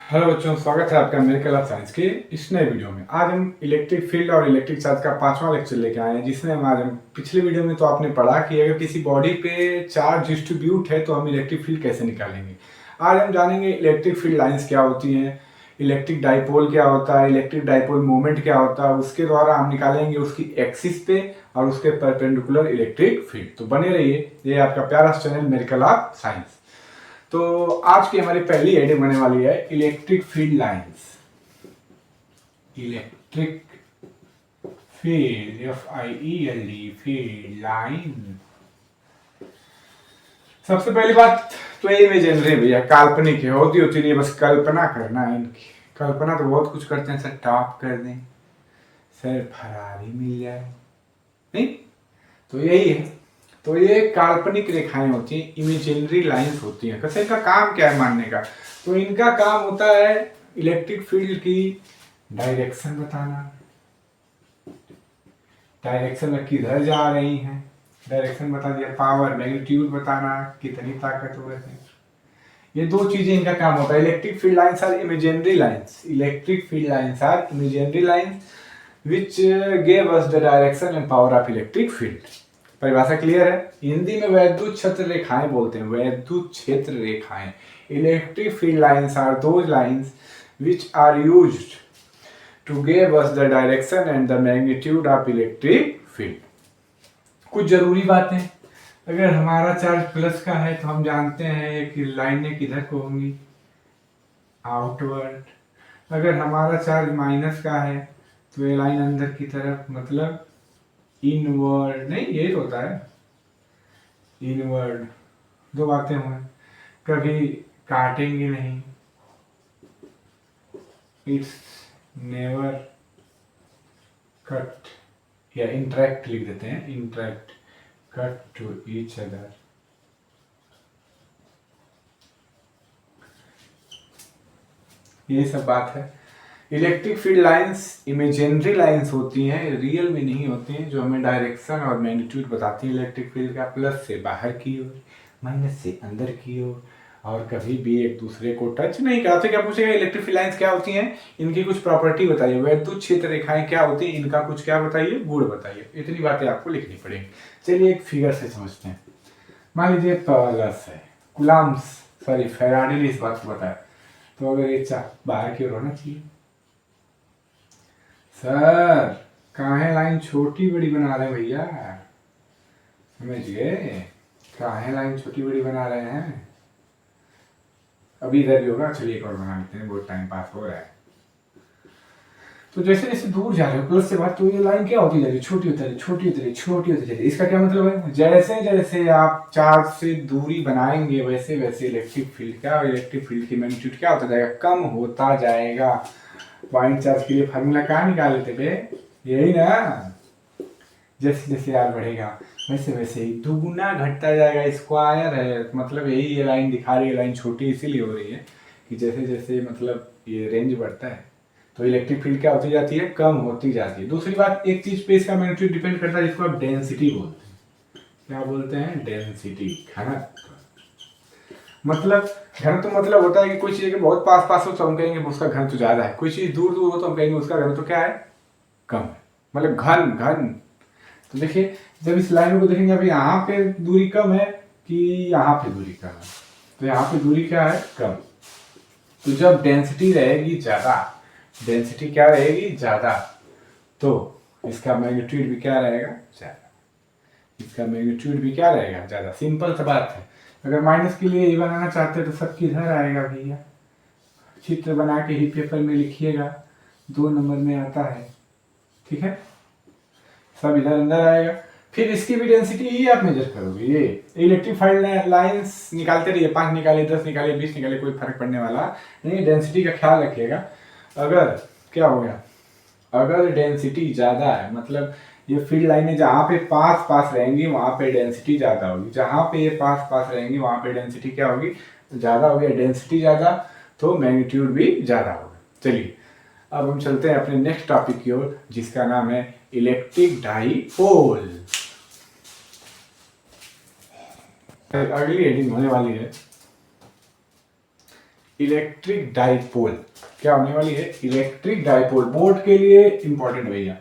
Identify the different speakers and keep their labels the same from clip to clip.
Speaker 1: Hello बच्चों, स्वागत है आपका मेरे क्लास साइंस के इस नए वीडियो में। आज हम इलेक्ट्रिक फील्ड और इलेक्ट्रिक चार्ज का 5वां लेक्चर लेके आए हैं, जिसमें हम पिछले वीडियो में तो आपने पढ़ा कि अगर किसी बॉडी पे चार्ज डिस्ट्रीब्यूट है तो हम इलेक्ट्रिक फील्ड कैसे निकालेंगे। आज हम जानेंगे इलेक्ट्रिक फील्ड लाइंस क्या होती हैं, इलेक्ट्रिक डाइपोल क्या होता है, इलेक्ट्रिक डाइपोल मोमेंट क्या होता है, उसके द्वारा हम निकालेंगे उसकी एक्सिस पे और उसके परपेंडिकुलर इलेक्ट्रिक फील्ड। तो बने रहिए, ये आपका प्यारा चैनल मेरे क्लास साइंस। तो आज की हमारी पहली हेडिंग बनने वाली है electric field lines. Electric field, FIELD, field line. सबसे पहली बात तो ये इमेजिनरी भैया, काल्पनिक है, होती नहीं, बस कल्पना करना है इनकी। कल्पना तो बहुत कुछ करते हैं सर, टॉप कर दें सर, फरारी मिल जाए, नहीं तो यही है। तो ये काल्पनिक रेखाएं होती हैं, इमेजिनरी लाइंस होती हैं। कैसे, इनका काम क्या है मानने का? तो इनका काम होता है इलेक्ट्रिक फील्ड की डायरेक्शन बताना, डायरेक्शन में किधर जा रही हैं, डायरेक्शन बता दिया, पावर मैग्नीट्यूड बताना, कितनी ताकतवर है। ये दो चीजें इनका काम होता है। Electric field lines are imaginary lines, electric field lines are imaginary lines which gave us the direction and power of electric field। परिभाषा क्लियर है? हिंदी में वैद्युत क्षेत्र रेखाएं बोलते हैं, वैद्युत क्षेत्र रेखाएं। Electric field lines are those lines which are used to give us the direction and the magnitude of electric field। कुछ जरूरी बातें, अगर हमारा चार्ज प्लस का है तो हम जानते हैं कि लाइनें किधर को होंगी, आउटवर्ड। अगर हमारा चार्ज माइनस का है तो ये लाइन अंदर की तरफ, मतलब इनवर्ड, नहीं ये होता है इनवर्ड। दो बातें हुई, कभी काटेंगे नहीं, इट्स नेवर कट, या इंटरेक्ट लिख देते हैं, interact, cut to each other. ये सब बात है। Electric field lines imaginary lines होती हैं, रियल में नहीं होती हैं, जो हमें डायरेक्शन और मैग्नीट्यूड बताती हैं इलेक्ट्रिक फील्ड का, प्लस से बाहर की ओर, माइनस से अंदर की ओर, और कभी भी एक दूसरे को टच नहीं करते। क्या पूछेगा, इलेक्ट्रिक फील्ड लाइंस क्या होती हैं, इनकी कुछ प्रॉपर्टी बताइए, वैद्युत क्षेत्र रेखाएं क्या होती हैं, इनका कुछ क्या बताइए, गुण बताइए। इतनी बातें आपको लिखनी पड़ेगी। चलिए एक फिगर से समझते हैं। मान लीजिए प्लस है, कुलाम्स सॉरी फैराडे ने इस बात को बताया, तो अगर ये बाहर की ओर होना चाहिए। सर काहे लाइन छोटी बड़ी बना रहे हैं भैया, समझिए, काहे लाइन छोटी बड़ी बना रहे हैं। अभी इधर भी होगा, चलिए एक और बना लेते हैं, बहुत टाइम पास हो रहा है। तो जैसे जैसे दूर जा रहे हो प्लस से बात, तो ये लाइन क्या होती जा रही है, छोटी होती जा रही, छोटी होती रही, छोटी होती जा रही। इसका क्या मतलब है, जैसे जैसे आप चार्ज से दूरी बनाएंगे वैसे वैसे इलेक्ट्रिक फील्ड का और इलेक्ट्रिक फील्ड की मैग्नीट्यूड क्या होता जाएगा, कम होता जाएगा। पॉइंट चार्ज के लिए फार्मूला कहाँ निकाल लेते थे, यही ना, जैसे जैसे आर बढ़ेगा वैसे वैसे ही दुगुना घटता जाएगा, स्क्वायर है, मतलब यही ये लाइन दिखा रही है। लाइन छोटी इसीलिए हो रही है कि जैसे जैसे मतलब ये रेंज बढ़ता है तो इलेक्ट्रिक फील्ड क्या होती जाती है, कम होती जाती है। दूसरी बात, एक चीज पे इसका मैग्नीट्यूड डिपेंड करता है, जिसको आप डेंसिटी बोलते हैं। क्या बोलते हैं, डेंसिटी, घनत्व। मतलब घनत्व मतलब होता है कि कोई चीज के बहुत पास पास हो तो हम कहेंगे उसका घनत्व ज्यादा है, कोई चीज दूर दूर हो तो हम कहेंगे उसका घनत्व क्या है, कम है, मतलब घन घन। तो देखिए, जब इस लाइन को देखेंगे, अभी यहाँ पे दूरी कम है कि यहाँ पे दूरी कम है, तो यहाँ पे दूरी क्या है, कम। तो जब डेंसिटी रहेगी ज्यादा, डेंसिटी क्या रहेगी, ज्यादा, तो इसका मैग्नीट्यूड भी क्या रहेगा, ज्यादा। इसका मैग्नीट्यूड भी क्या रहेगा, ज्यादा। सिंपल सा बात है। अगर माइनस के लिए ये बनाना चाहते हैं तो सब किधर आएगा भैया, चित्र बना के ही पेपर में लिखिएगा, 2 नंबर में आता है, ठीक है, सब इधर अंदर आएगा। फिर इसकी भी डेंसिटी ही आप मेजर करोगे। ये इलेक्ट्रिक फील्ड लाइंस निकालते रहिए, 5 निकाले, 10 निकाले, 20 निकाले, कोई फर्क पड़ने वाला नहीं। डेंसिटी का ख्याल रखिएगा। अगर क्या हो गया, अगर डेंसिटी ज्यादा है, मतलब ये फील्ड लाइनें जहाँ पे पास पास रहेंगी वहां पे डेंसिटी ज्यादा होगी, जहां पे ये पास पास रहेंगी वहां पे डेंसिटी क्या होगी, ज्यादा होगी। डेंसिटी ज्यादा तो मैग्नीट्यूड भी ज्यादा होगा। चलिए अब हम चलते हैं अपने नेक्स्ट टॉपिक की ओर, जिसका नाम है इलेक्ट्रिक डाइपोल। अगली हेडिंग होने वाली है इलेक्ट्रिक डाइपोल क्या होने वाली है? इलेक्ट्रिक डाइपोल बोर्ड के लिए इंपॉर्टेंट भैया,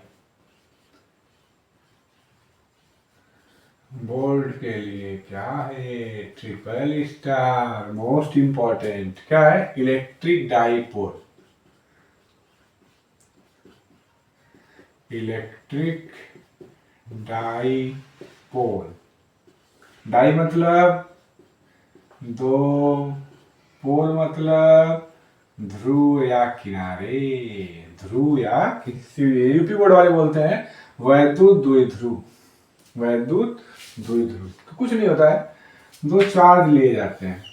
Speaker 1: बोर्ड के लिए क्या है? ट्रिपल स्टार, मोस्ट इंपॉर्टेंट क्या है? Electric dipole. Electric dipole, di मतलब दो, पोल मतलब ध्रुव या किनारे, ध्रुव या किसी यूपी बोर्ड वाले बोलते हैं वैद्युत द्विध्रुव, वैद्युत द्विध्रुव। तो कुछ नहीं होता है, दो चार्ज लिए जाते हैं,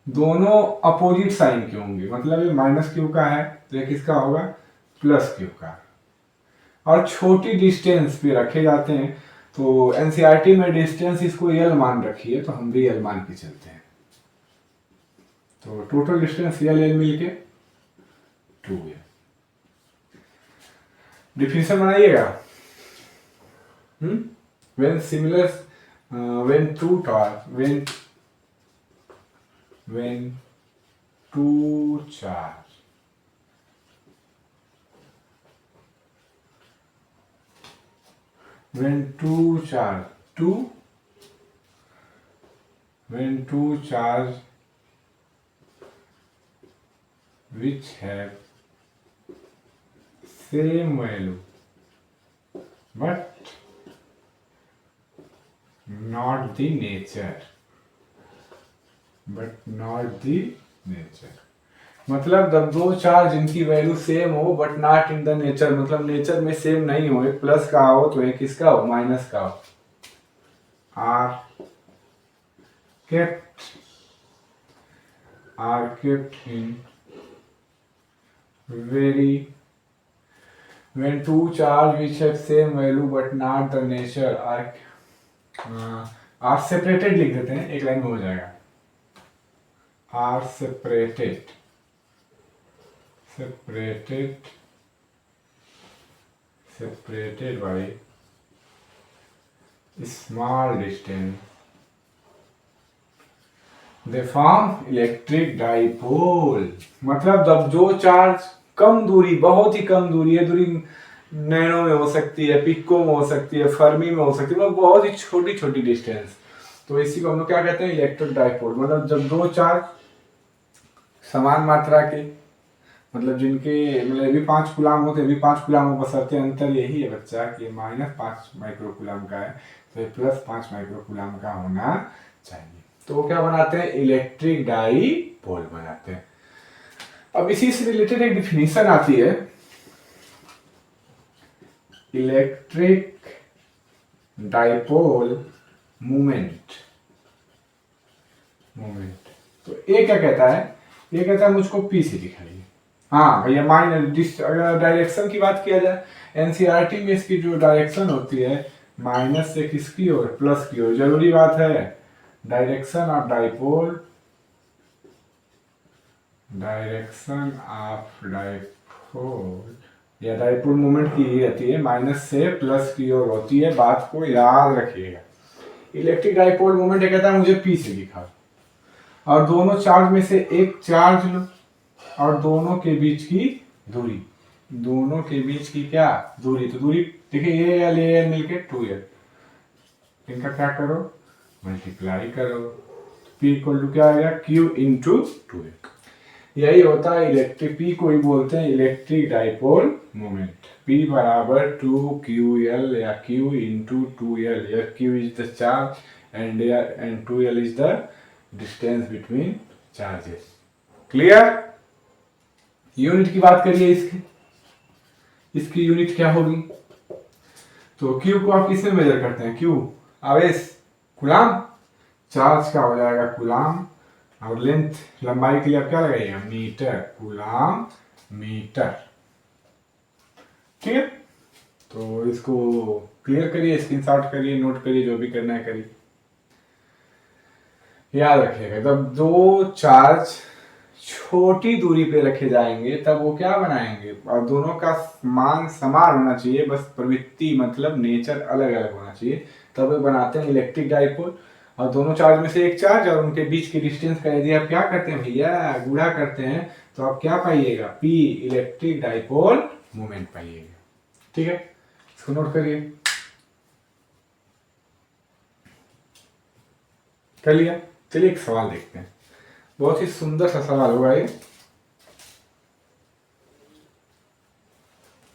Speaker 1: दोनों अपोजिट साइन के होंगे, मतलब ये माइनस क्यू का है तो ये किसका होगा? प्लस क्यू का। और छोटी डिस्टेंस पे रखे जाते हैं, तो एनसीईआरटी में डिस्टेंस इसको एल मान रखी है, तो हम भी एल मान के चलते हैं। तो टोटल डिस्टेंस एल एल मिलके 2 है। डिफिनेशन बनाइएगा। when similar when two charge when two charge when two charge two when two charge which have same value but not the nature, but not the nature, मतलब जब दो charge जिनकी value same हो but not in the nature, मतलब nature में same नहीं हो, एक प्लस का हो तो एक किसका हो? माइनस का हो। Are kept in very when two charge which have same value but not the nature are separated लिख देते हैं, एक लाइन में हो जाएगा। are separated by small distance they form electric dipole, मतलब जब जो चार्ज कम दूरी, बहुत ही कम दूरी है, दूरी नैनो में हो सकती है, पिको में हो सकती है, फर्मी में हो सकती है, मतलब बहुत ही छोटी छोटी डिस्टेंस, तो इसी को हम लोग क्या कहते हैं? Electric dipole. मतलब जब दो चार्ज समान मात्रा के, मतलब जिनके मतलब ये भी 5 कूलाम होते हैं, भी 5 कूलाम हो, बसरते अंतर यही है बच्चा कि -5 माइक्रो कूलाम का है तो +5 माइक्रो कूलाम का होना चाहिए। तो वो क्या बनाते हैं? इलेक्ट्रिक डाइपोल बनाते हैं। अब इसी से रिलेटेड एक डिफिनीशन आती है, इलेक्ट्रिक डाइपोल मोमेंट। तो ये क्या कहता है? ये कहता है मुझको पी से दिखाइए। हाँ भैया, अगर डायरेक्शन की बात किया जाए, एनसीईआरटी में इसकी जो डायरेक्शन होती है माइनस से किसकी ओर? प्लस की ओर। जरूरी बात है, डायरेक्शन ऑफ डाइपोल या डाइपोल मोमेंट की रहती है माइनस से प्लस की ओर होती है, बात को याद रखिएगा। इलेक्ट्रिक डाइपोल मोमेंट कहता है मुझे पी से दिखाओ, और दोनों चार्ज में से एक चार्ज लो और दोनों के बीच की दूरी, दोनों के बीच की क्या दूरी? तो दूरी देखिए, ये एल मिलके 2l, इनका क्या करो? मल्टीप्लाई करो, P इक्वल टू क्या आएगा? Q into 2l। यही होता है इलेक्ट्रिक, P को ही बोलते हैं इलेक्ट्रिक डाइपोल मोमेंट। P बराबर 2QL या Q into 2l। Q is the charge and 2l is the distance between charges. Clear? Unit की बात करिए, इसकी यूनिट क्या होगी? तो Q को आप किसमें मेजर करते हैं? Q आवेश, कूलाम, चार्ज का हो जाएगा कूलाम, और लेंथ लंबाई के लिए आप क्या लगाइएगा? Metre, coulomb metre. ठीक है, तो इसको क्लियर करिए, स्क्रीनशॉट करिए, नोट करिए, जो भी करना है करिए। याद रखिएगा, जब दो चार्ज छोटी दूरी पे रखे जाएंगे तब वो क्या बनाएंगे? और दोनों का मान समान होना चाहिए, बस प्रवृत्ति मतलब नेचर अलग अलग होना चाहिए, तब वो बनाते हैं इलेक्ट्रिक डाइपोल। और दोनों चार्ज में से एक चार्ज और उनके बीच की डिस्टेंस का यदि आप क्या करते हैं भैया, गुणा करते हैं, तो आप क्या पाइएगा, पी इलेक्ट्रिक डाइपोल मोमेंट पाइएगा। ठीक है, इसको नोट करिए। कर लिया? चलिए एक सवाल देखते हैं, बहुत ही सुंदर सा सवाल होगा ये।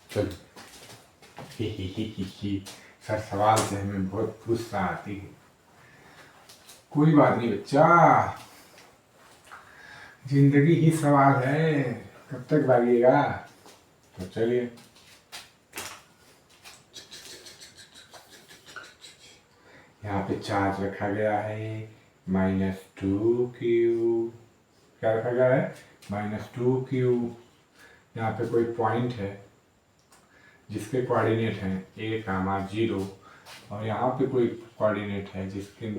Speaker 1: चलिए, सर सवाल से हमें बहुत गुस्सा आती है। कोई बात नहीं बच्चा, जिंदगी ही सवाल है, कब तक भागिएगा। तो चलिए, यहाँ पे चार्ज रखा गया है -2q। क्या रखा गया है? -2q। यहाँ पे कोई पॉइंट है जिसके कोऑर्डिनेट हैं a, 0 और यहाँ पे कोई कोऑर्डिनेट है जिसके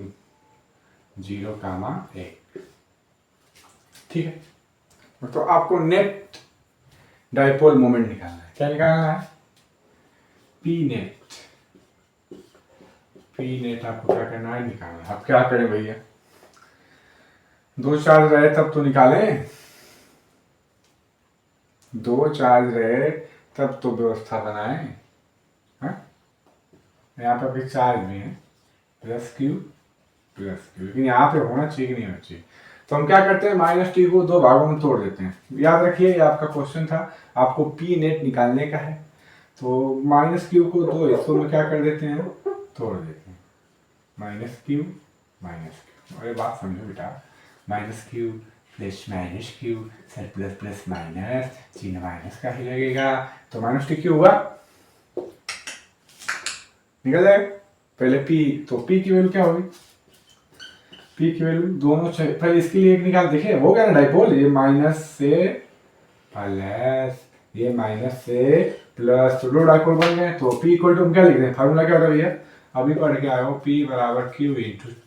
Speaker 1: 0, 1। ठीक है, तो आपको नेट डाइपोल मोमेंट निकालना है। क्या निकालना है? P net. पी नेट आपको क्या करना है? निकालना है। अब क्या करें भैया, दो चार्ज रहे तब तो निकालें, दो चार्ज रहे तब तो व्यवस्था बनाएं। यहाँ पे अभी चार्ज भी है +q, लेकिन यहाँ पे होना चाहिए कि नहीं होना चाहिए। तो हम क्या करते हैं, -t को दो भागों में तोड़ देते हैं। याद रखिए, ये आपका क्वेश्चन था, आपको पी नेट निकालने का है। तो -q को दो हिस्सों में क्या कर देते हैं, तोड़ देते हैं। -q, अरे बात समझो बेटा, -q + -q, sir plus minus, चिन्ह माइनस का ही लगेगा, तो -t हुआ, निकल जाएगा। पहले p, तो p की वैल्यू क्या होगी, p की वैल्यू दोनों पहले इसके लिए एक निकाल, देखिए हो गया ना डाइपोल, ये माइनस से प्लस, ये माइनस से प्लस, तो दो डाइपोल बन गए। तो p इक्वल टू हम क्या लिख रहे हैं, फार्मूला क्या होता है भैया, अभी पढ़ के आए हो, p = q ×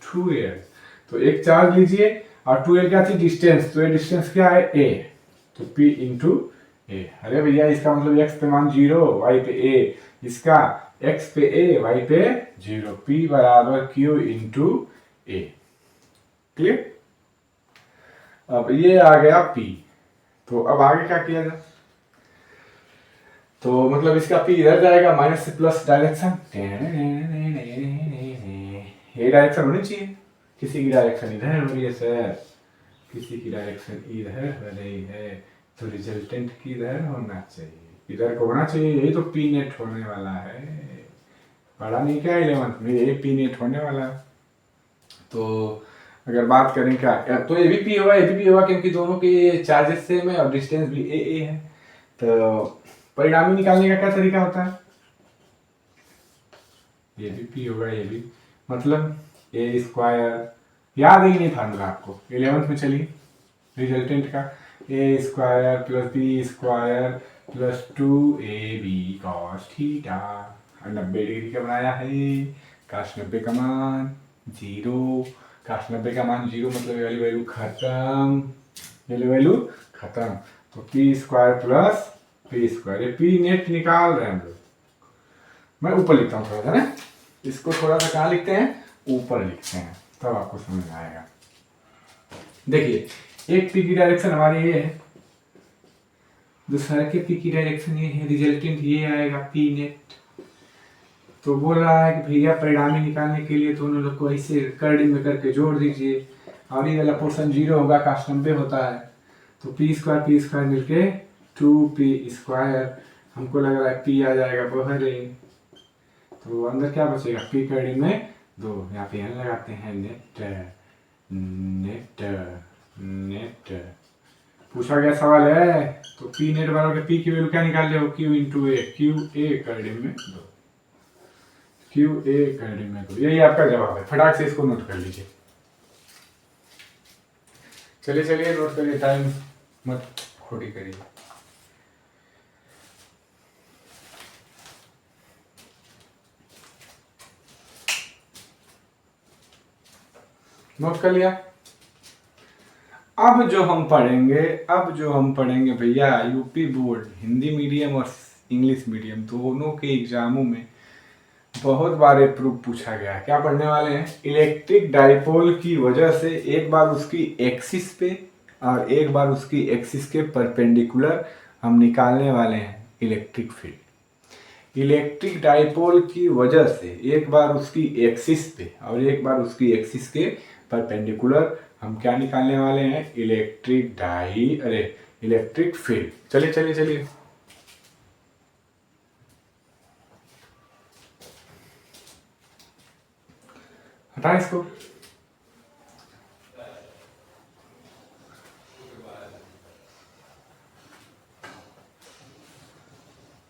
Speaker 1: 2l। तो एक चार्ज लीजिए और 2l क्या थी, डिस्टेंस, तो ये डिस्टेंस क्या है, a, तो p × a। अरे भैया इसका मतलब x पे मान 0, y पे a, इसका x पे a, y पे 0, p = q × a। क्लियर? अब ये आ गया p, तो अब आगे क्या किया जाए, तो मतलब इसका p इधर जाएगा, माइनस से प्लस डायरेक्शन, ये डायरेक्शन होनी चाहिए, किसी की डायरेक्शन इधर हो रही है सर, किसी की डायरेक्शन इधर हो रही है, तो रिजल्टेंट किधर होना चाहिए, इधर को होना चाहिए, यही तो पी नेट होने वाला है। पढ़ा नहीं क्या 11th में, ये पी नेट होने वाला है। तो अगर बात करें क्या, तो ये भी पी होगा, ये भी पी होगा, क्योंकि दोनों के चार्जेस सेम है और डिस्टेंस भी ए है। तो परिणामी निकालने का क्या तरीका होता है, ये भी पी होगा, ये भी, मतलब a², याद है कि नहीं फार्मूला आपको 11th में, चलिए रिजल्टेंट का, a² + b² + 2ab cos theta, 90 degree का बनाया है, cos 90 का मान 0, cos 90 का मान 0 मतलब ये वाली वैल्यू खत्म, ये वैल्यू खत्म। तो p² + p², ये p नेट निकाल रहे हैं हम लोग। मैं ऊपर लिखता हूँ थोड़ा सा ना, इसको थोड़ा सा कहाँ लिखते हैं, ऊपर लिखते हैं, तब आपको समझ आएगा। देखिए एक पी की डायरेक्शन हमारी ये है, दूसरा के पी की डायरेक्शन ये है, रिजल्टेंट ये आएगा पी नेट। तो बोल रहा है कि भैया परिणामी निकालने के लिए दोनों लोग को ऐसे कर्डिंग में करके जोड़ दीजिए, और ये वाला पोर्शन 0 होगा, cos 90 होता है, तो p² मिलके 2p², हमको लग रहा है p आ जाएगा बाहर, तो अंदर क्या बचेगा, p कर्डिंग में 2, यहाँ पे n लगाते हैं, नेट पूछा गया सवाल है, तो p नेट बराबर p की वैल्यू क्या निकाल रहे हो, q × a, qa कर्डिंग में 2, qa कर्डिंग में 2, यही आपका जवाब है। फटाक से इसको नोट कर लीजिए। चलिए नोट करिए, टाइम मत खोटी करिए। नोट कर लिया? अब जो हम पढ़ेंगे भैया, यूपी बोर्ड हिंदी मीडियम और इंग्लिश मीडियम दोनों के एग्जामों में बहुत बार प्रूफ पूछा गया है। क्या पढ़ने वाले हैं? इलेक्ट्रिक डाइपोल की वजह से एक बार उसकी एक्सिस पे और एक बार उसकी एक्सिस के परपेंडिकुलर हम निकालने वाले हैं इलेक्ट्रिक फील्ड। इलेक्ट्रिक डाइपोल की वजह से एक बार उसकी एक्सिस पे और एक बार उसकी एक्सिस के परपेंडिकुलर हम क्या निकालने वाले हैं? Electric field. चलिए चलिए चलिए, हटाएं इसको।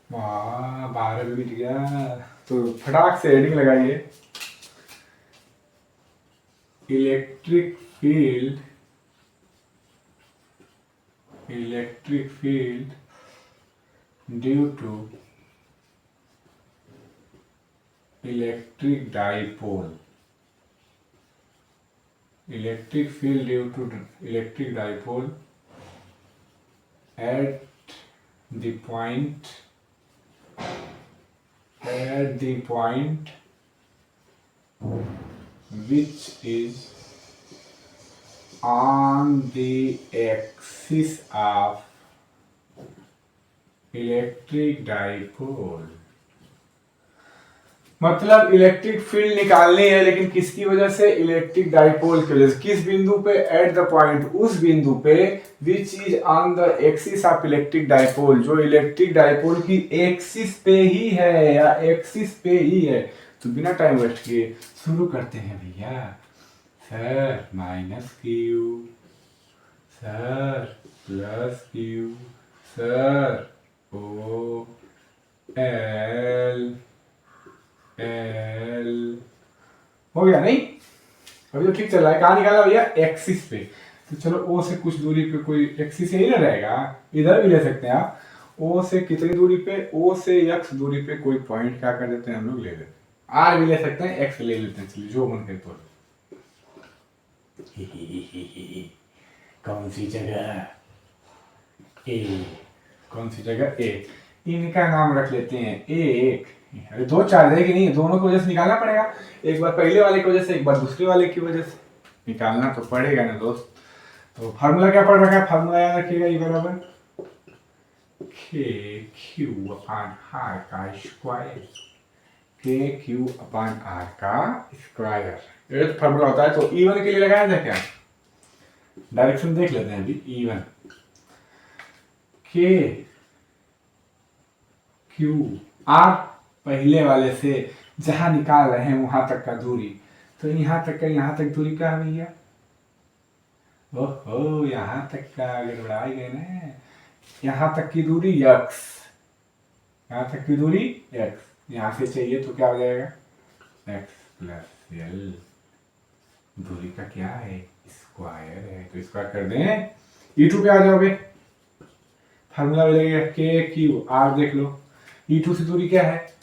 Speaker 1: वाह, 12 भी बीत गया। तो फटाक से हेडिंग लगाइए, electric field due to electric dipole. Electric field due to electric dipole at the point which is on the axis of electric dipole. मतलब इलेक्ट्रिक फील्ड निकालनी है, लेकिन किसकी वजह से? इलेक्ट्रिक डाइपोल की वजह से। किस बिंदु पे? एट द पॉइंट, उस बिंदु पे, विच is on the axis of electric dipole, जो इलेक्ट्रिक डाइपोल की एक्सिस पे ही है या एक्सिस पे ही है। तो बिना टाइम वेस्ट किए शुरू करते हैं भैया। Sir minus q, sir plus q, sir O L हो गया नहीं? अभी तो ठीक चल रहा है। कहाँ निकाला भैया? एक्सिस पे। तो चलो ओ से कुछ दूरी पे, कोई एक्सिस यही ना रहेगा, इधर भी ले सकते हैं आप। ओ से कितनी दूरी पे? ओ से एक्स दूरी पे कोई पॉइंट क्या कर देते हैं हम लोग? ले लेते हैं। आर भी ले सकते हैं, एक्स ले लेते हैं, चलिए जो मन करे तो। कौन सी जगह? ए। कौन सी जगह? ए। इनका नाम रख लेते हैं एक। अरे दो चार्ज है कि नहीं? दोनों की वजह से निकालना पड़ेगा। एक बार पहले वाले की वजह से, एक बार दूसरे वाले की वजह से। निकालना तो पड़ेगा ना दोस्त। तो फार्मूला क्या पढ़ रखा है? फार्मूला याद रखिएगा, ये बराबर के क्यू अपान आर का स्क्वायर। के क्यू अपान आर का स्क्वायर, ये तो फार्मूला होता है। तो E1 के लिए लगाया जाए क्या? डायरेक्शन देख लेते हैं अभी। E1 के क्यू आर, पहले वाले से जहां निकाल रहे हैं वहां तक का दूरी। तो यहाँ तक का, यहाँ तक दूरी क्या है भैया? ओहो, यहाँ तक का गड़बड़ाई गए ना। यहाँ तक की दूरी x, यहाँ तक की दूरी x। यहाँ से चाहिए तो क्या हो जाएगा? x plus L. दूरी का क्या है? स्क्वायर है, तो स्क्वायर कर दें। E2 पे आ जाओगे, फार्मूला मिलेगा के क्यू आर, देख लो। E2 से दूरी क्या है?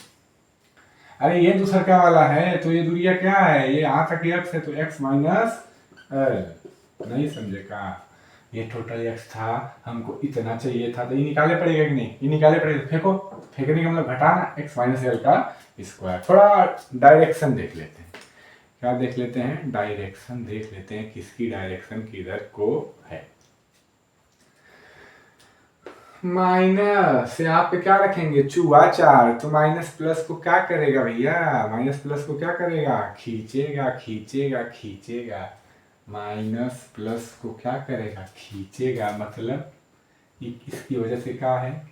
Speaker 1: अरे ये दूसरा क्या वाला है, तो ये दूरिया क्या है? ये यहाँ तक x है, तो x माइनस एल। नहीं समझे का? ये टोटल x था, हमको इतना चाहिए था, तो ये निकाले पड़ेगा कि नहीं? ये निकाले पड़ेगा, फेंको। फेंकने का मतलब घटाना, x माइनस एल का स्क्वायर। थोड़ा डायरेक्शन देख लेते हैं। क्या देख लेते हैं? डायरेक्शन देख लेते हैं, किसकी डायरेक्शन किधर को है। माइनस यहाँ पे क्या रखेंगे? चूहा चार। तो माइनस प्लस को क्या करेगा भैया? माइनस प्लस को क्या करेगा? खींचेगा खींचेगा खींचेगा। माइनस प्लस को क्या करेगा? खींचेगा। मतलब इसकी वजह से क्या है?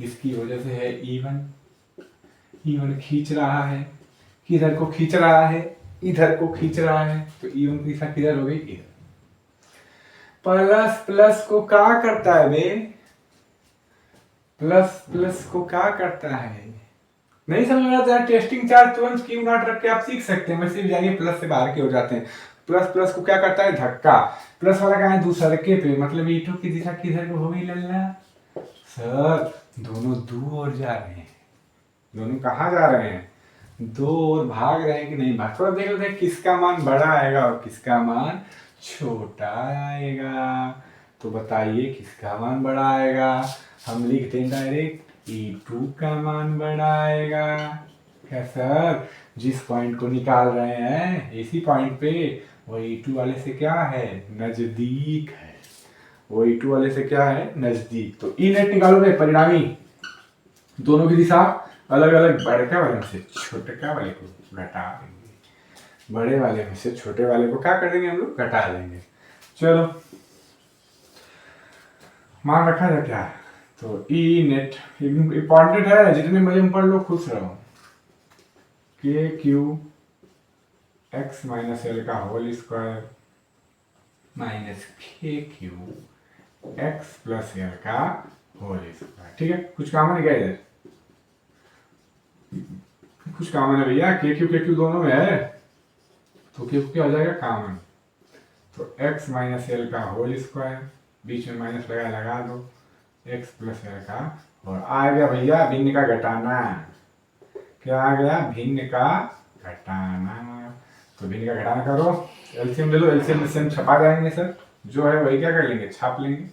Speaker 1: इसकी वजह से है E1। E1 खींच रहा है, किधर को खींच रहा है? इधर को खींच रहा है। तो E1 की दिशा किधर हो गई? इधर। प्लस प्लस को क्या करता है बे? प्लस प्लस को क्या करता है? नहीं समझ में आता है? टेस्टिंग चार्ज तुरंत क्यू नॉट रख के आप सीख सकते हैं। वैसे भी जानिए प्लस से बाहर के हो जाते हैं। प्लस प्लस को क्या करता है? धक्का। प्लस वाला कहाँ है? दूसरे पे। मतलब E2 की दिशा किधर को हो गई लल्ला? सर दोनों दूर जा रहे हैं। दोनों कहाँ जा रहे हैं? दो और भाग रहे हैं कि नहीं भाग? थोड़ा देख लेते हैं किसका मान बड़ा आएगा और किसका मान छोटा आएगा। तो बताइए किसका मान बड़ा आएगा? हम लिखते हैं डायरेक्ट E2 का मान बड़ा आएगा। क्या सर, जिस पॉइंट को निकाल रहे हैं इसी पॉइंट पे वो E2 वाले से क्या है, नजदीक है। वो E2 वाले से क्या है, नजदीक। तो ई नेट निकालोगे, परिणामी दोनों की दिशा अलग अलग, बड़का वाले में से छोटका वाले को घटा देंगे, बड़े वाले में से छोटे वाले को क्या कर देंगे, हम लोग घटा देंगे। चलो मान रखा है क्या, तो ई नेट इंपॉर्टेंट है, जितने मजे में पढ़ लो खुश रहो। के क्यू एक्स माइनस एल का होल स्क्वायर माइनस के क्यू एक्स प्लस एल का होल स्क्वायर। ठीक है, कुछ कॉमन है क्या इधर, कुछ कॉमन है भैया, के क्यू दोनों में है, तो के क्यू क्या हो जाएगा कॉमन। तो एक्स माइनस एल का होल स्क्वायर, बीच में माइनस लगा दो, एक्स प्लस एल का, और आ गया भैया भिन्न का घटाना। क्या आ गया, भिन्न का घटाना। तो भिन्न का घटाना करो, एलसीएम ले लो, एलसीएम में सेम छपा जाएंगे सर, जो है वही क्या कर लेंगे, छाप लेंगे।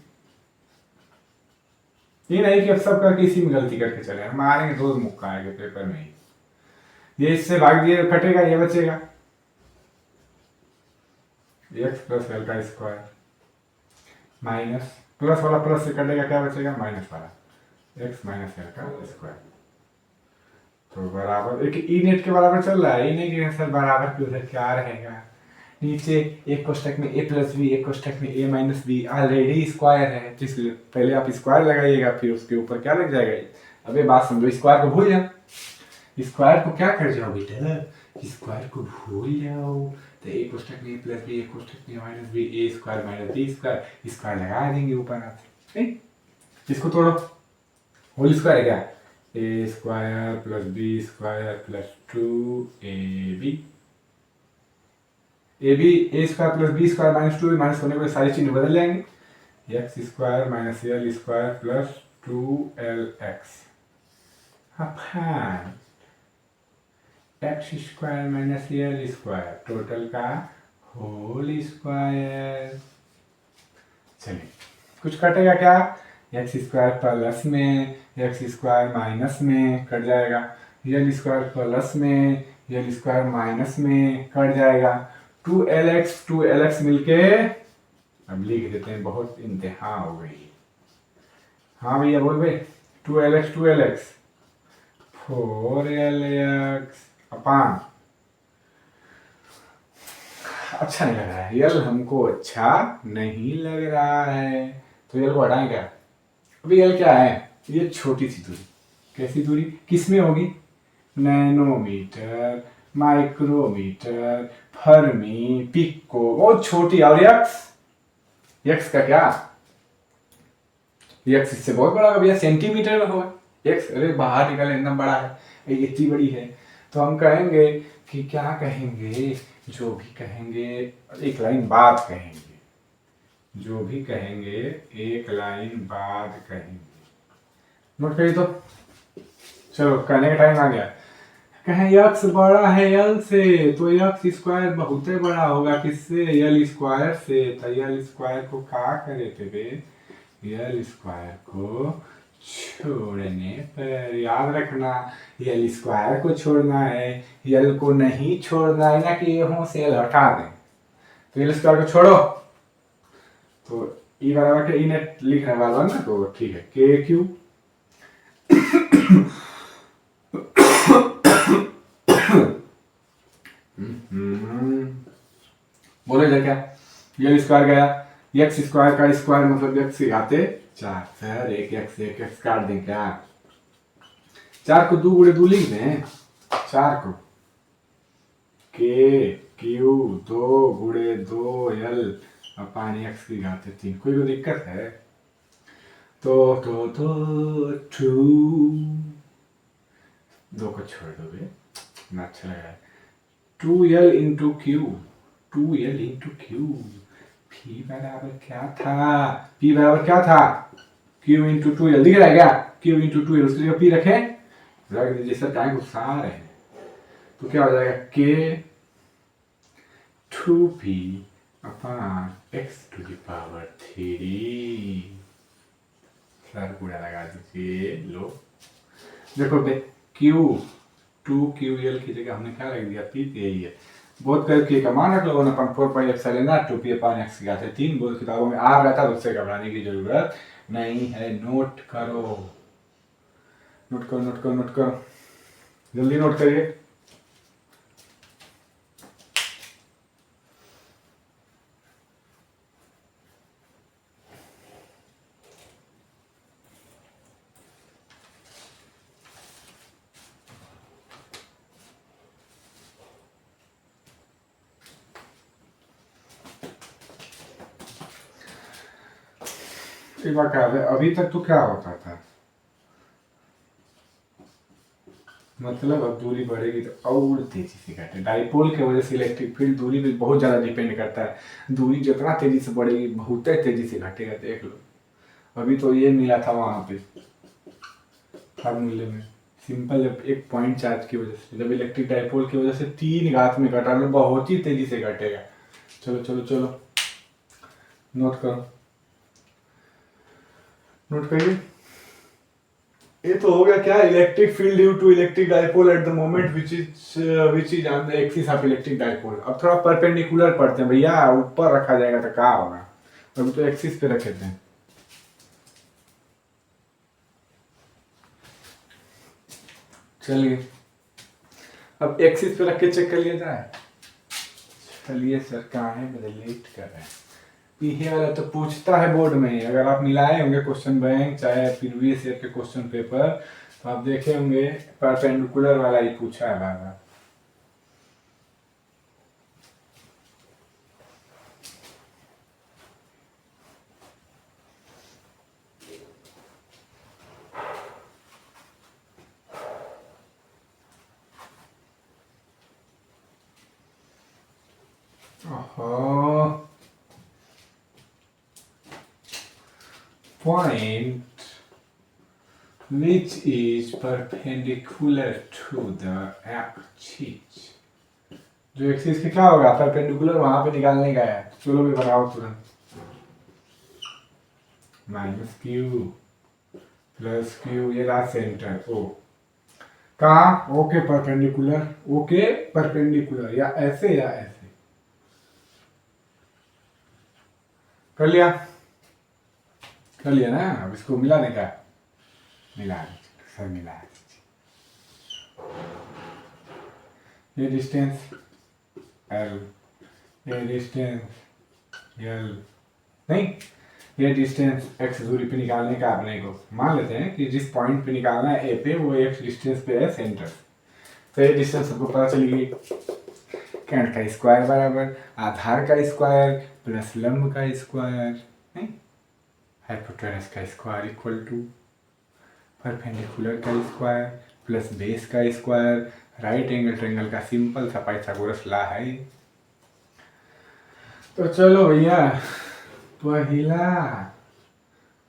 Speaker 1: ये नहीं कि अब सब करके इसी में गलती करके चले, हम मारेंगे रोज मुक्का आएगा पेपर में ही। ये इससे भाग दिए कटेगा, ये बचेगा एक्स प्लस एल का स्क्वायर माइनस प्लस वाला प्लस से कटेगा, क्या बचेगा, माइनस वाला एक्स माइनस एल का स्क्वायर। तो बराबर एक ई नेट के बराबर चल रहा है, ये नहीं कि सर बराबर की उधर क्या रहेगा, नीचे एक कोष्टक में a प्लस बी, एक कोष्टक में a minus B, already square है, जिस पहले आप स्क्वायर लगाइएगा फिर उसके ऊपर क्या लग जाएगा। अबे बात समझो, स्क्वायर को भूल जाओ, स्क्वायर को क्या कर जाओ बेटा, स्क्वायर को भूल जाओ। तो एक कोष्टक में a प्लस बी, एक कोष्टक में minus b, a square minus b square, square लगा देंगे ऊपर आते, नहीं इसको तोड़ो, होल स्क्वायर है क्या, a square plus b square plus 2ab, a b a square plus b square minus 2 minus होने पर सारी चिन्ह बदल जाएंगे, x square minus l square plus 2lx upon x square minus l square total का whole square. चलिए कुछ कटेगा क्या, एक्स स्क्वायर प्लस में एक्स स्क्वायर माइनस में कट जाएगा, एल स्क्वायर प्लस में एल स्क्वायर माइनस में कट जाएगा, 2lx मिलके अब लिख देते हैं, बहुत इंतहा हो गई। हाँ भैया बोल भाई, 2lx 4lx अपान, अच्छा नहीं लग रहा है, यल हमको अच्छा नहीं लग रहा है, तो यल को हटाएं क्या। अभी यल क्या है, ये छोटी सी दूरी, कैसी दूरी, किसमें होगी, नैनोमीटर, माइक्रोमीटर, फर्मी, पिको, बहुत छोटी। और यक्स का क्या, यक्स इससे बहुत बड़ा होगा भैया, सेंटीमीटर में होगा यक्स, अरे बाहर निकल एकदम बड़ा है, ये इतनी बड़ी है। तो हम कहेंगे कि क्या कहेंगे, जो भी कहेंगे एक लाइन बाद कहेंगे, जो भी कहेंगे एक लाइन बाद कहेंगे, नोट करिए। तो चलो कहने का टाइम आ गया, कहें यक्स बड़ा है यल से, तो यक्स स्क्वायर बहुत बड़ा होगा किससे, यल स्क्वायर से। तो यल स्क्वायर को क्या करे थे बे, यल स्क्वायर को छोड़ने पर, याद रखना यल स्क्वायर को छोड़ना है, यल को नहीं छोड़ना है ना कि यहाँ से यल हटा दें। तो यल स्क्वायर को छोड़ो, तो ई बराबर के ई नेट लिखने वाला ना, तो ठीक है, के क्यू बोलो इधर क्या, यल स्क्वायर गया, एक्स स्क्वायर का स्क्वायर मतलब एक्स से आते 4, सर एक एक्स काट दें क्या, 4 को 2 गुणे 2 लिख दें, 4 को के क्यू 2 गुणे 2 यल अपान एक्स की घात 3, कोई दिक्कत है। तो 2 को छोड़ दो बे, ना अच्छा लगा, 2l into Q, 2l into Q, P बराबर क्या था, पी बराबर क्या था, क्यू इंटू 2l दिख रहा है क्या, क्यू इंटू 2l, उसकी जगह पी रखें, रख दीजिए सर, टाइम गुस्सा आ रहे हैं। तो क्या हो जाएगा, के 2p upon x to the power 3, sir पूरा लगा दीजिए, लो देखो बे, क्यू 2QL की जगह हमने क्या रख दिया, पी, यही है। बहुत करके का मान रख लो ना, अपन 4πε 2p/x की घात 3। बहुत किताबों में आ रहता है, उससे घबराने की जरूरत नहीं है। नोट करो, नोट करो, नोट करो, नोट करो, जल्दी नोट करिए। एक बार क्या है, अभी तक तो क्या होता था, मतलब अब दूरी बढ़ेगी तो और तेजी से घटे। डाइपोल के वजह से इलेक्ट्रिक फील्ड दूरी पे बहुत ज्यादा डिपेंड करता है। दूरी जितना तेजी से बढ़ेगी बहुत तेजी से घटेगा, देख लो। अभी तो ये मिला था वहां पे फार्मूले में, सिंपल एक पॉइंट चार्ज की वजह से, जब इलेक्ट्रिक डाइपोल की वजह से 3 घात में घटा, बहुत ही तेजी से घटेगा। चलो चलो चलो, नोट करो, नोट करिए। ये तो हो गया क्या, electric field due to electric dipole at the moment which is on the axis of electric dipole. अब थोड़ा परपेंडिकुलर पढ़ते हैं भैया, ऊपर रखा जाएगा तो क्या होगा, अभी तो एक्सिस पे रखे थे। चलिए अब एक्सिस पे रख के चेक कर लिया जाए। चलिए सर, कहाँ है, डिलीट कर रहे हैं। पीछे वाला तो पूछता है बोर्ड में, अगर आप मिलाए होंगे क्वेश्चन बैंक चाहे प्रीवियस ईयर के क्वेश्चन पेपर, तो आप देखे होंगे परपेंडिकुलर वाला ही पूछा है बार बार। Point which is perpendicular to the axis। जो एक्सिस के क्या होगा, परपेंडिकुलर, वहां पे निकालने का है। चलो भी बनाओ तुरंत। माइनस क्यू प्लस क्यू, ये रहा सेंटर ओ। कहा, ओके परपेंडिकुलर, ओके परपेंडिकुलर, या ऐसे या ऐसे। कर लिया, कर लिया ना। अब इसको मिलाने का, मिला सर, मिला। ये डिस्टेंस एल, ये डिस्टेंस एल, नहीं, ये डिस्टेंस एक्स दूरी पे निकालने का अपने को मान लेते हैं कि जिस पॉइंट पे निकालना है ए पे, वो एक्स डिस्टेंस पे है सेंटर। तो ये डिस्टेंस सबको पता चली गई। कैंट का स्क्वायर बराबर आधार का स्क्वायर प्लस लंब का स्क्वायर, नहीं, हाइपोटेनस का स्क्वायर इक्वल टू परपेंडिकुलर का स्क्वायर प्लस बेस का स्क्वायर, राइट एंगल ट्रायंगल का सिंपल सा पाइथागोरस लॉ है। तो चलो भैया, पहला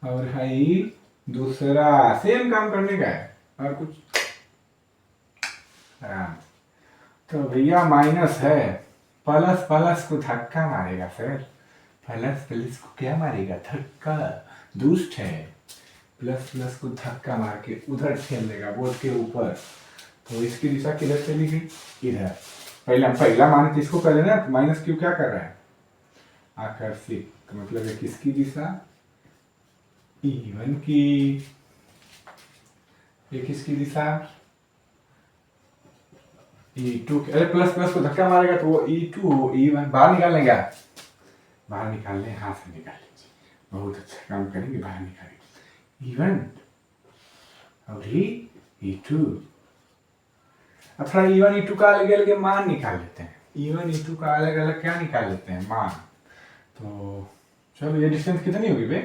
Speaker 1: और है दूसरा सेम काम करने का है, और कुछ आराम। तो भैया माइनस है, प्लस प्लस को धक्का मारेगा सर, प्लस प्लस को क्या मारेगा, धक्का। दुष्ट है, प्लस प्लस को धक्का मार के उधर ठेल देगा बोर्ड के ऊपर। तो इसकी दिशा किधर चली गई, इधर। पहले हम पहला मान के इसको कर लेना, माइनस क्यू क्या कर रहा है, आकर्षित, तो मतलब है किसकी दिशा, E1 की। ये किसकी दिशा, E2 की। अरे प्लस प्लस को धक्का मारेगा तो वो E2 E1 बाहर निकालने, क्या बाहर निकालने, हाथ से निकाल लीजिए, बहुत अच्छा काम करेंगे, बाहर निकालेंगे E1 और E2। अब थोड़ा E1 E2 का अलग अलग मान निकाल लेते हैं, E1 E2 का अलग अलग क्या निकाल लेते हैं, मान। तो चलो, ये डिस्टेंस कितनी होगी बे,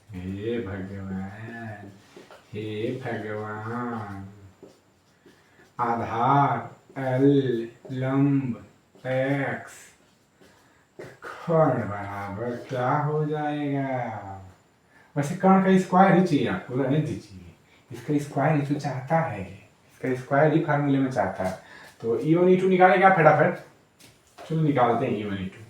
Speaker 1: हे भगवान, हे भगवान। आधार L, लंब X, कर्ण बराबर क्या हो जाएगा। वैसे कर्ण का स्क्वायर ही चाहिए आपको, रहने दीजिए, इसका स्क्वायर ही तो चाहता है, इसका स्क्वायर ही फार्मूले में चाहता है। तो E1 E2 निकालेगा फटाफट, चलो निकालते हैं E1 E2।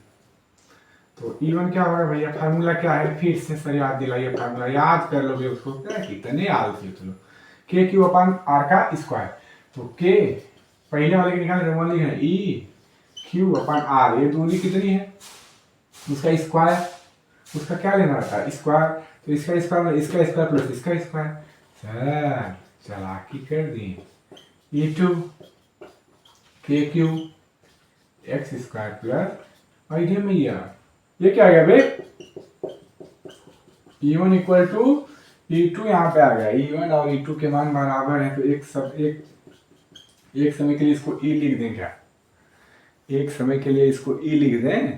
Speaker 1: तो E1 क्या होगा भैया, फार्मूला क्या है, फिर से सर याद दिलाइए, फार्मूला याद कर लोगे उसको, क्या कितने आलसी हो चलो। के क्यू अपन आर का स्क्वायर, तो के पहले वाले के निकालने तो वन लिखना ई क्यू अपन आर, ये दूरी कितनी है उसका स्क्वायर, उसका क्या लेना रहता है स्क्वायर, तो इसका स्क्वायर इसका स्क्वायर प्लस इसका स्क्वायर। सर चालाकी कर दी, E two K q x square plus idea में ये क्या आ गया भाई, E one equal to E two यहाँ पे आ गया, ई वन और ई टू के मान बराबर है, तो एक समय के लिए इसको ई लिख दें क्या, एक समय के लिए इसको ई लिख दें।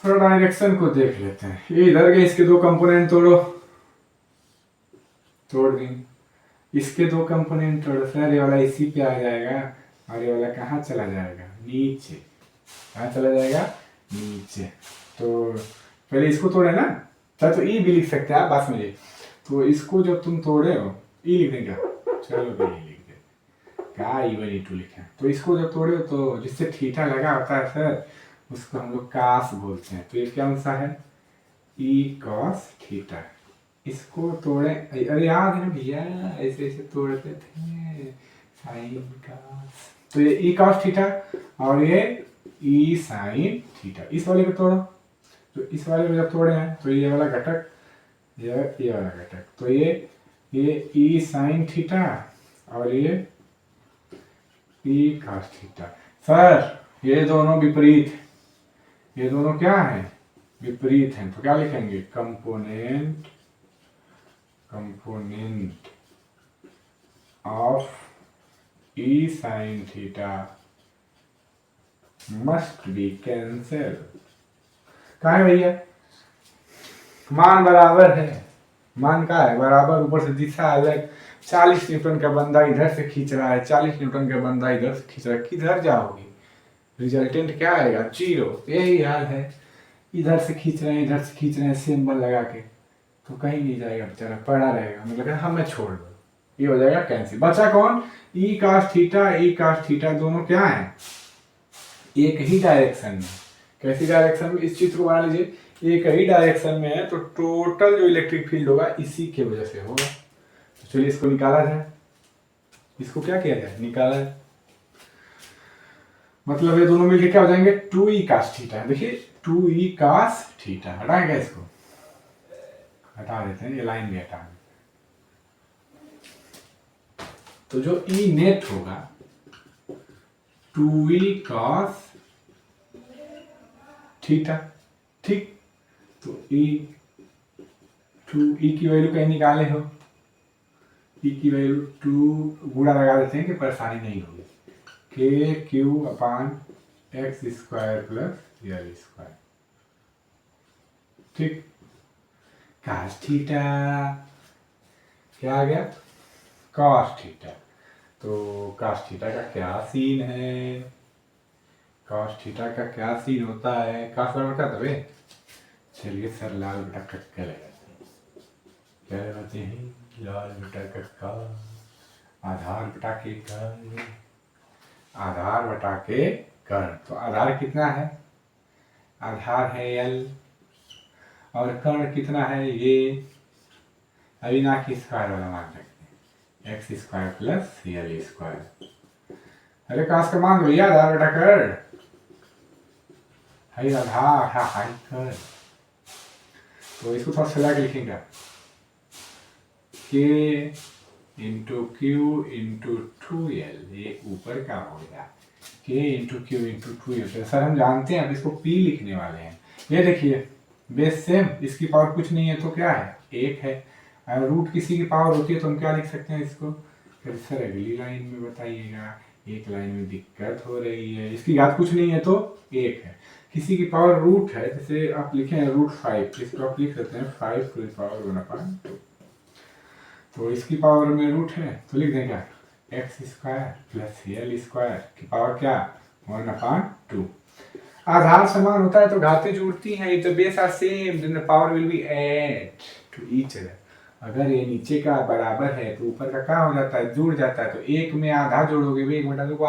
Speaker 1: थोड़ा डायरेक्शन को देख लेते हैं, ये इधर के इसके दो कंपोनेंट तोड़ दी, इसके दो कंपोनेंट तोड़, सर ये वाला इसी पे आ जाएगा और ये वाला कहाँ चला जाएगा नीचे, कहाँ चला जाएगा नीचे। तो पहले इसको तोड़े ना, तो ई भी लिख सकते हैं आप, बात समझिए। तो इसको जब तुम तोड़े हो ई लिख देंगे, चलो भाई लिख दे क्या ई वन ई टू लिखे, तो इसको जब तोड़े हो तो जिससे थीटा लगा होता है सर उसको हम लोग कास बोलते हैं, तो ये क्या सा है ई कॉस थीटा, इसको तोड़े, अरे याद है ना भैया ऐसे ऐसे तोड़ते थे साइन कॉस, तो ये ई कॉस थीटा और ये ई साइन थीटा, इस वाले को तोड़ो, तो इस वाले को जब तोड़े हैं तो ये वाला घटक ये वाला घटक, तो ये ई साइन थीटा और ये ई कॉस थीटा। सर ये दोनों विपरीत, ये दोनों क्या है विपरीत हैं, तो क्या लिखेंगे component of E sine theta must be cancel. कहा है भैया मान बराबर है, मान का है बराबर, ऊपर से दिशा अलग, 40 न्यूटन का बंदा इधर से खींच रहा है, 40 न्यूटन का बंदा इधर से खींच रहा है, किधर जाओगे रिजल्टेंट क्या आएगा जीरो, यही हाल है, इधर से खींच रहे हैं इधर से खींच रहे हैं सिंबल लगा के, तो कहीं नहीं जाएगा बेचारा पड़ा रहेगा, मतलब हमें छोड़ दो, ये हो जाएगा कैंसिल। बचा कौन ई कॉस थीटा दोनों क्या है एक ही डायरेक्शन में, कैसी डायरेक्शन में, इस चित्र को बना लीजिए एक ही डायरेक्शन में है, तो टोटल जो इलेक्ट्रिक फील्ड होगा इसी के वजह से होगा। तो चलिए इसको निकाला जाए, इसको क्या किया जाए निकाला जाए, मतलब ये दोनों मिलके क्या हो जाएंगे 2e cos थीटा, देखिए 2e cos थीटा, हटाएंगे इसको, हटा देते हैं, ये लाइन भी हटा दें, तो जो e नेट होगा 2e cos थीटा, ठीक, तो e 2e की वैल्यू कहीं निकाले हो, e की वैल्यू 2 गुणा लगा देते हैं कि परेशानी नहीं होगी, k q upon x square plus l square, ठीक, cos थीटा क्या आ गया cos थीटा, तो cos थीटा का क्या सीन है, cos थीटा का क्या सीन होता है, cos बराबर क्या तबे, चलिए सर लाल बेटा कक्का लगाते हैं, क्या लगाते हैं लाल बेटा कक्का, आधार बटा के कर, आधार बटा के कर, तो आधार कितना है, आधार है L और कर्ण कितना है ये, अभी ना कि स्क्वायर वाला मान रखते हैं x square plus l square, अरे काश का मान भैया आधार बटा कर, हाई आधार हाई कर, तो इसको थोड़ा सजा के लिखेंगे के इंटू क्यू इंटू 2l, ये ऊपर का हो गया के into Q into 2l, sir हम जानते हैं अब इसको p लिखने वाले हैं, ये देखिए बेस सेम, इसकी पावर कुछ नहीं है तो क्या है एक है, अगर रूट किसी की पावर होती है तो हम क्या लिख सकते हैं इसको, फिर सर अगली लाइन में बताइएगा, एक लाइन में दिक्कत हो रही है, इसकी घात कुछ नहीं है तो एक है, किसी की पावर रूट है, जैसे आप लिखे हैं √5, इसको आप लिख सकते हैं 5 to the power 1/2, तो इसकी पावर में रूट है तो लिख दें क्या x square plus l square की पावर क्या 1/2, आधार समान होता है तो घातें जुड़ती हैं, the base are same then the power will be add to each other, अगर ये नीचे का बराबर है तो ऊपर का क्या हो जाता है जुड़ जाता है, तो एक में आधा जोड़ोगे 1/2 को